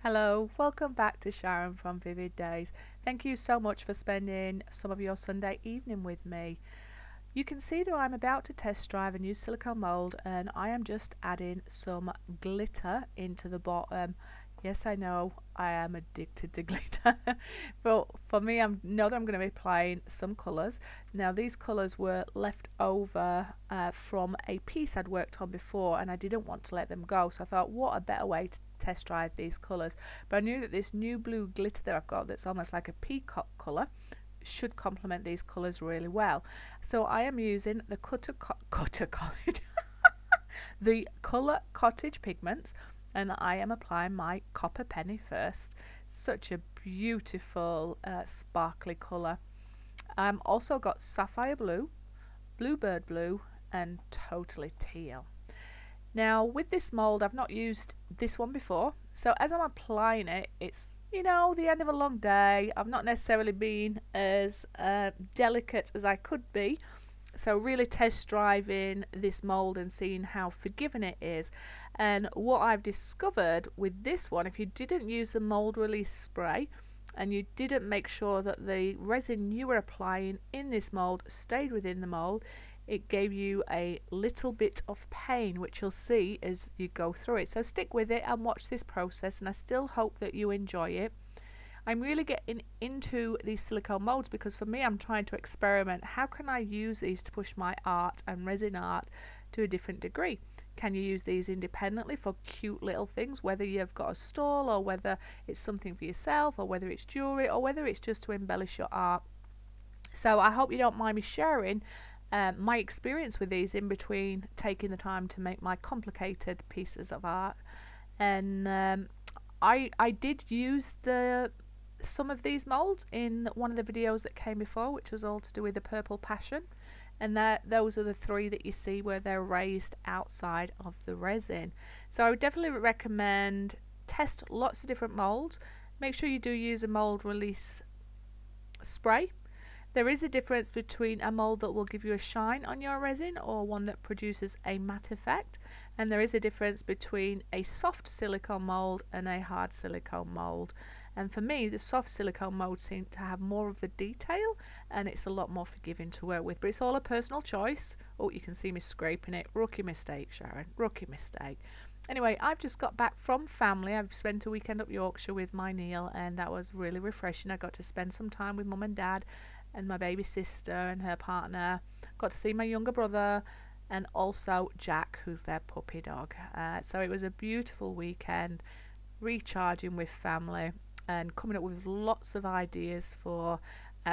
Hello, welcome back to Sharon from Vivid Days. Thank you so much for spending some of your Sunday evening with me. You can see that I'm about to test drive a new silicone mould and I am just adding some glitter into the bottom. Yes, I know I am addicted to glitter, but for me, I know that I'm going to be applying some colours. Now, these colours were left over from a piece I'd worked on before, and I didn't want to let them go, so I thought, what a better way to test drive these colours. But I knew that this new blue glitter that I've got, that's almost like a peacock colour, should complement these colours really well. So I am using the the Colour Cottage pigments, and I am applying my Copper Penny first. Such a beautiful sparkly colour. I've also got Sapphire Blue, Bluebird Blue and Totally Teal. Now with this mould, I've not used this one before, so as I'm applying it, it's, you know, the end of a long day. I've not necessarily been as delicate as I could be, so really test driving this mould and seeing how forgiving it is. And what I've discovered with this one, if you didn't use the mould release spray and you didn't make sure that the resin you were applying in this mould stayed within the mould, it gave you a little bit of pain, which you'll see as you go through it. So stick with it and watch this process, and I still hope that you enjoy it. I'm really getting into these silicone molds because for me, I'm trying to experiment. How can I use these to push my art and resin art to a different degree? Can you use these independently for cute little things, whether you've got a stall or whether it's something for yourself or whether it's jewellery or whether it's just to embellish your art? So I hope you don't mind me sharing my experience with these in between taking the time to make my complicated pieces of art. And I did use some of these molds in one of the videos that came before, which was all to do with the Purple Passion, and those are the three that you see where they're raised outside of the resin. So I would definitely recommend test lots of different molds. Make sure you do use a mold release spray. There is a difference between a mold that will give you a shine on your resin or one that produces a matte effect, and there is a difference between a soft silicone mold and a hard silicone mold. And for me, the soft silicone mold seems to have more of the detail and it's a lot more forgiving to work with, but it's all a personal choice. Oh, you can see me scraping it. Rookie mistake, Sharon, rookie mistake. Anyway, I've just got back from family. I've spent a weekend up Yorkshire with my Neil, and that was really refreshing. I got to spend some time with mum and dad and my baby sister and her partner. Got to see my younger brother and also Jack, who's their puppy dog. So it was a beautiful weekend, recharging with family and coming up with lots of ideas for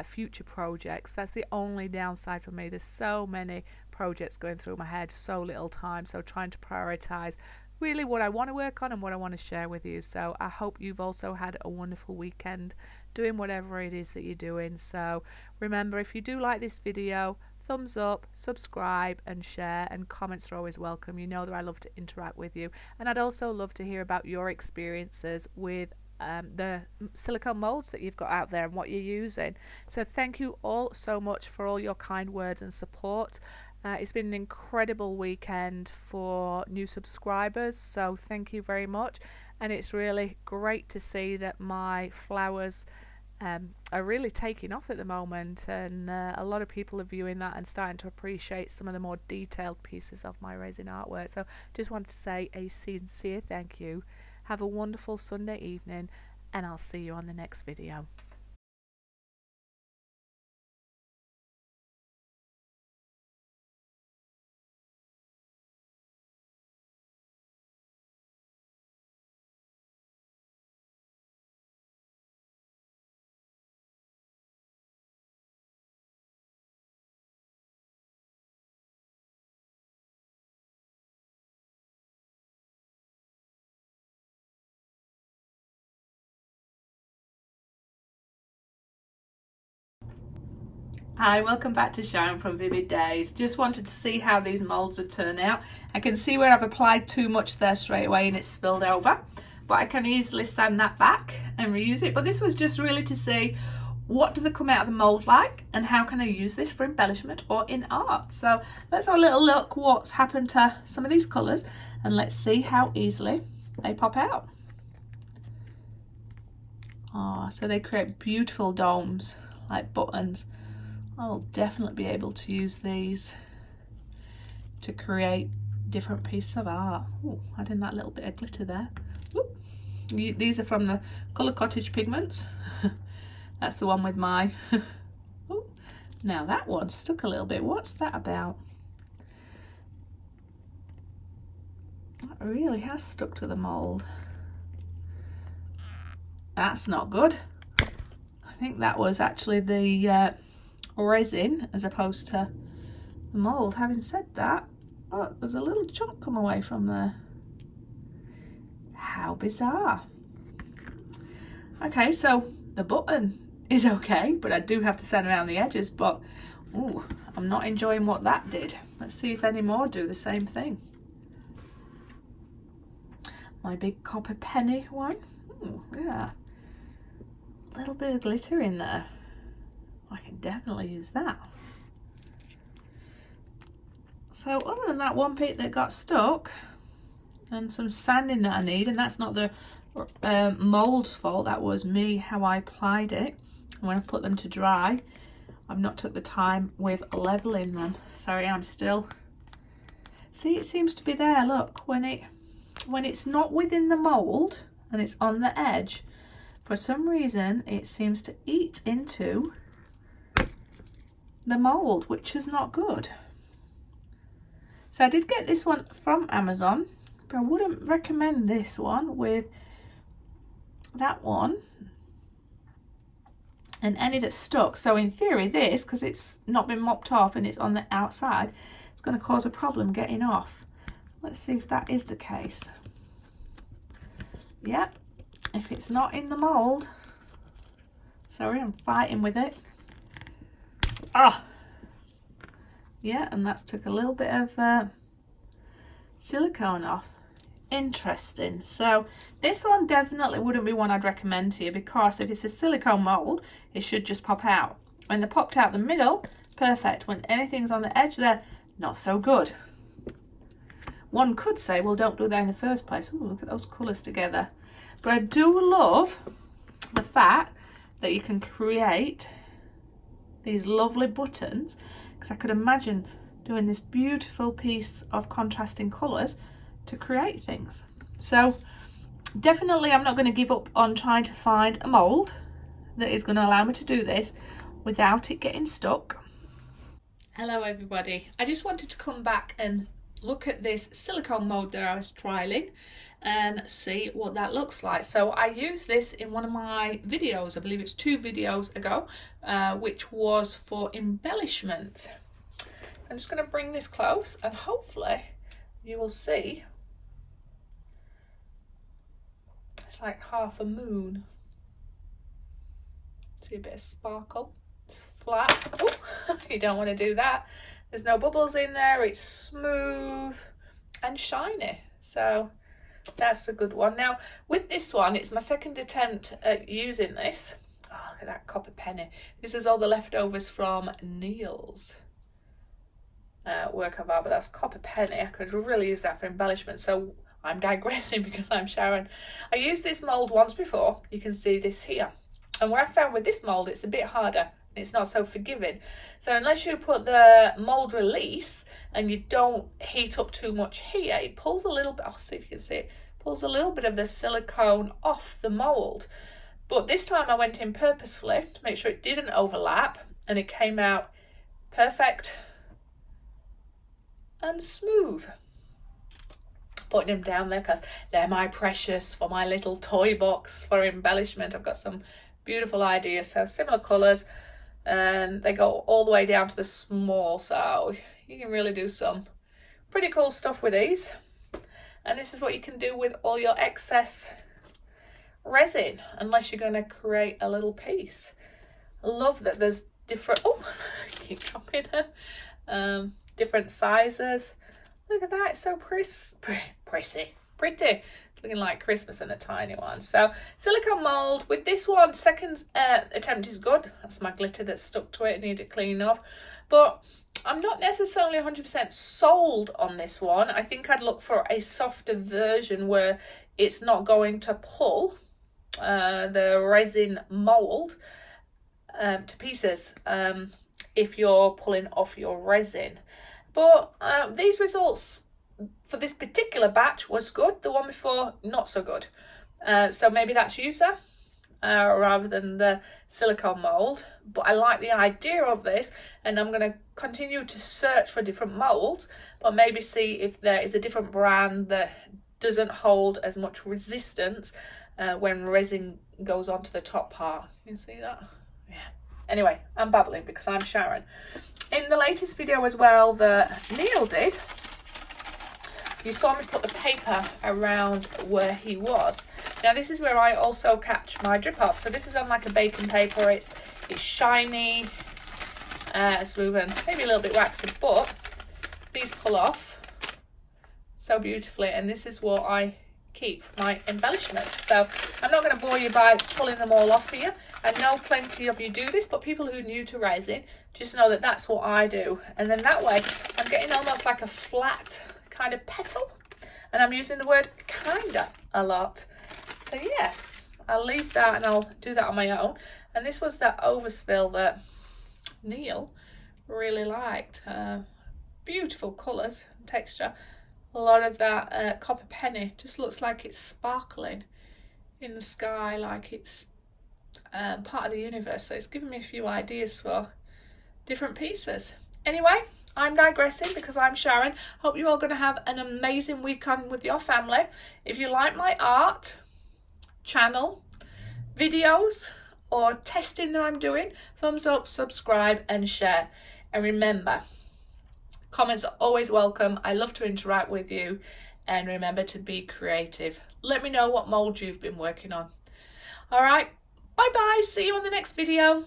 future projects. That's the only downside for me. There's so many projects going through my head, so little time, so trying to prioritize really what I want to work on and what I want to share with you. So I hope you've also had a wonderful weekend doing whatever it is that you're doing. So remember, if you do like this video, thumbs up, subscribe and share, and comments are always welcome. You know that I love to interact with you, and I'd also love to hear about your experiences with the silicone molds that you've got out there and what you're using. So thank you all so much for all your kind words and support. It's been an incredible weekend for new subscribers, so thank you very much. And it's really great to see that my flowers are really taking off at the moment, and a lot of people are viewing that and starting to appreciate some of the more detailed pieces of my resin artwork. So just wanted to say a sincere thank you. Have a wonderful Sunday evening, and I'll see you on the next video. Hi, welcome back to Sharon from Vivid Days. Just wanted to see how these molds are turning out. I can see where I've applied too much there straight away and it's spilled over, but I can easily sand that back and reuse it. But this was just really to see what do they come out of the mold like and how can I use this for embellishment or in art. So let's have a little look what's happened to some of these colours and let's see how easily they pop out. Oh, so they create beautiful domes like buttons. I will definitely be able to use these to create different pieces of art. Ooh, adding that little bit of glitter there. Ooh. These are from the Colour Cottage pigments. That's the one with my ooh. Now that one stuck a little bit. What's that about? That really has stuck to the mould. That's not good. I think that was actually the resin as opposed to the mould. Having said that, oh, there's a little chunk come away from there. How bizarre. Okay, so the button is okay, but I do have to sand around the edges, but ooh, I'm not enjoying what that did. Let's see if any more do the same thing. My big copper penny one. Ooh, yeah. A little bit of glitter in there. I can definitely use that. So other than that one bit that got stuck and some sanding that I need, and that's not the mould's fault, that was me, how I applied it. And when I put them to dry, I've not took the time with leveling them. Sorry, I'm still, see, it seems to be there, look, when it's not within the mould and it's on the edge, for some reason it seems to eat into the mould, which is not good. So I did get this one from Amazon, but I wouldn't recommend this one with that one and any that's stuck. So in theory this, because it's not been mopped off and it's on the outside, it's going to cause a problem getting off. Let's see if that is the case. Yep, if it's not in the mould, sorry, I'm fighting with it. Ah, yeah, and that's took a little bit of silicone off. Interesting. So this one definitely wouldn't be one I'd recommend to you, because if it's a silicone mould, it should just pop out. When they're popped out the middle, perfect. When anything's on the edge there, not so good. One could say, well, don't do that in the first place. Ooh, look at those colours together. But I do love the fact that you can create these lovely buttons, because I could imagine doing this beautiful piece of contrasting colours to create things. So definitely I'm not going to give up on trying to find a mould that is going to allow me to do this without it getting stuck. Hello everybody, I just wanted to come back and look at this silicone mould that I was trialing and see what that looks like. So I used this in one of my videos, I believe it's 2 videos ago, which was for embellishment. I'm just going to bring this close and hopefully you will see it's like half a moon. See a bit of sparkle. It's flat. Oh, you don't want to do that. There's no bubbles in there. It's smooth and shiny. So that's a good one. Now with this one, it's my second attempt at using this. Oh, look at that copper penny. This is all the leftovers from Neil's work of art, but that's copper penny. I could really use that for embellishment. So I'm digressing because I'm Sharon. I used this mould once before. You can see this here. And what I found with this mould, it's a bit harder. It's not so forgiving. So unless you put the mould release and you don't heat up too much here, it pulls a little bit, I'll see if you can see it, pulls a little bit of the silicone off the mould. But this time I went in purposefully to make sure it didn't overlap and it came out perfect and smooth. Putting them down there because they're my precious for my little toy box for embellishment. I've got some beautiful ideas, so similar colours, and they go all the way down to the small, so you can really do some pretty cool stuff with these. And this is what you can do with all your excess resin, unless you're going to create a little piece. I love that there's different, oh, keep dropping it, different sizes. Look at that, it's so pretty. Looking like Christmas in a tiny one. So silicone mould with this one, second attempt is good. That's my glitter that's stuck to it, need it clean off. But I'm not necessarily 100% sold on this one. I think I'd look for a softer version where it's not going to pull the resin mould to pieces if you're pulling off your resin. But these results for this particular batch was good. The one before, not so good. So maybe that's user rather than the silicone mould. But I like the idea of this, and I'm going to continue to search for different moulds, but maybe see if there is a different brand that doesn't hold as much resistance when resin goes onto the top part. You see that? Yeah. Anyway, I'm babbling because I'm Sharon. In the latest video as well that Neil did, you saw me put the paper around where he was. Now this is where I also catch my drip off. So this is on like a baking paper. It's shiny, smooth, and maybe a little bit waxy, but these pull off so beautifully, and this is what I keep for my embellishments. So I'm not going to bore you by pulling them all off here. I know plenty of you do this, but people who are new to resin, just know that that's what I do. And then that way I'm getting almost like a flat kind of petal, and I'm using the word kinda a lot. So yeah, I'll leave that and I'll do that on my own. And this was that overspill that Neil really liked. Beautiful colours and texture. A lot of that copper penny just looks like it's sparkling in the sky, like it's part of the universe. So it's given me a few ideas for different pieces. Anyway, I'm digressing because I'm Sharon. Hope you're all going to have an amazing weekend with your family. If you like my art, channel, videos, or testing that I'm doing, thumbs up, subscribe and share. And remember, comments are always welcome. I love to interact with you. And remember to be creative. Let me know what mould you've been working on. All right, bye bye. See you on the next video.